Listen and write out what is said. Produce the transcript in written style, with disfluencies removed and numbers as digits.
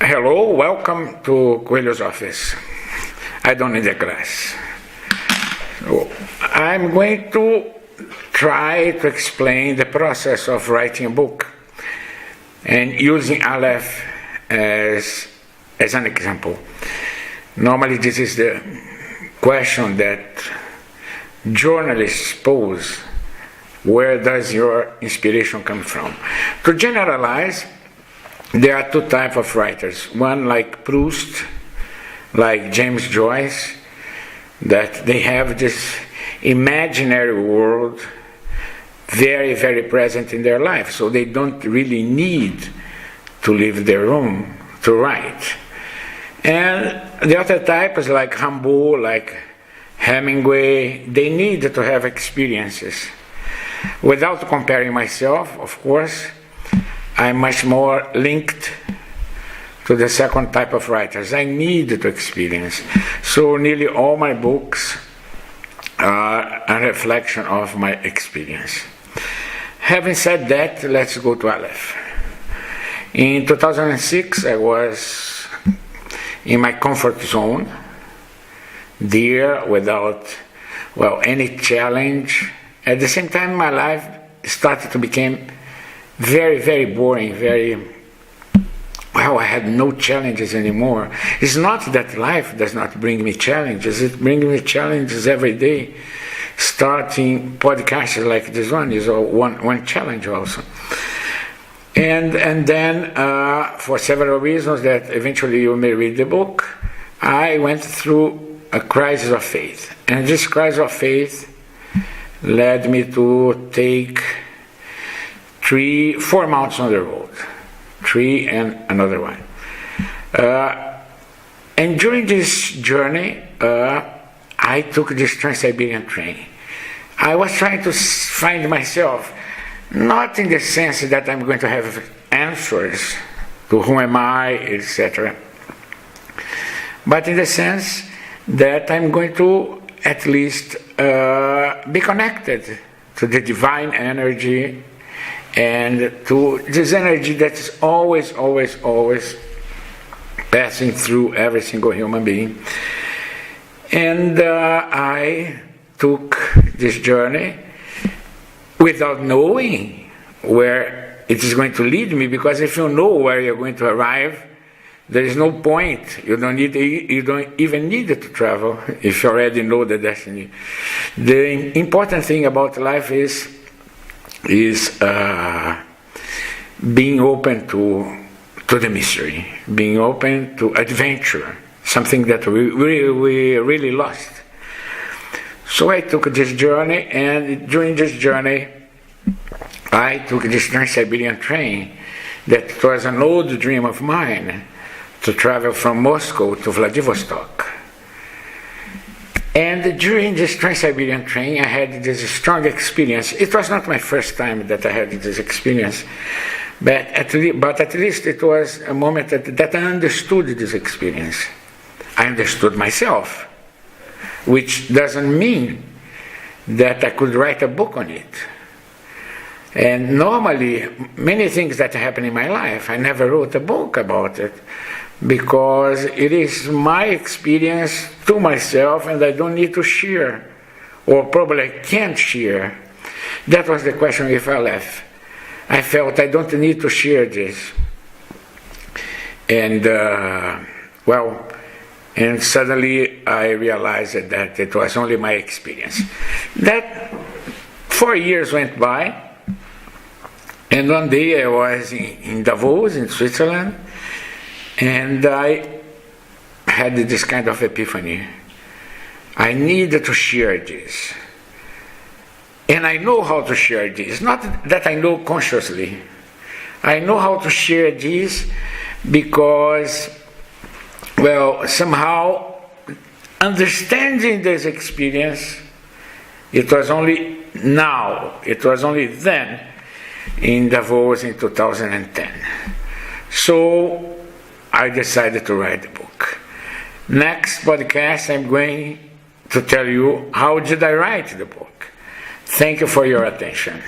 Hello, welcome to Coelho's office. I don't need a glass. So I'm going to try to explain the process of writing a book and using Aleph as an example. Normally this is the question that journalists pose. Where does your inspiration come from? To generalize, there are two types of writers. One like Proust, like James Joyce, that they have this imaginary world very, very present in their life, so they don't really need to leave their room to write. And the other type is like Rimbaud, like Hemingway. They need to have experiences. Without comparing myself, of course, I'm much more linked to the second type of writers. I need to experience. So nearly all my books are a reflection of my experience. Having said that, let's go to Aleph. In 2006, I was in my comfort zone, there without, any challenge. At the same time, my life started to become very, very boring, I had no challenges anymore. It's not that life does not bring me challenges, it brings me challenges every day. Starting podcasts like this one is one challenge also. And then, for several reasons that eventually you may read the book, I went through a crisis of faith. And this crisis of faith led me to take 4 months on the road, 3 and another one. And during this journey, I took this Trans-Siberian train. I was trying to find myself, not in the sense that I'm going to have answers to who am I, etc., but in the sense that I'm going to at least be connected to the divine energy and to this energy that is always passing through every single human being. And I took this journey without knowing where it is going to lead me, because if you know where you're going to arrive, there is no point. You don't even need to travel if you already know the destiny. The important thing about life is being open to the mystery, being open to adventure, something that we really lost. So I took this journey, and during this journey, I took this Trans-Siberian train that was an old dream of mine, to travel from Moscow to Vladivostok. And during this Trans-Siberian train, I had this strong experience. It was not my first time that I had this experience, but at least it was a moment that I understood this experience. I understood myself, which doesn't mean that I could write a book on it. And normally, many things that happen in my life, I never wrote a book about it, because it is my experience to myself and I don't need to share, or probably I can't share. That was the question with Aleph. I felt I don't need to share this. And and suddenly I realized that it was only my experience. That 4 years went by, and one day I was in Davos, in Switzerland, and I had this kind of epiphany. I needed to share this. And I know how to share this. Not that I know consciously. I know how to share this because, somehow understanding this experience, it was only then, in Davos in 2010. So I decided to write the book. Next podcast, I'm going to tell you how did I write the book. Thank you for your attention.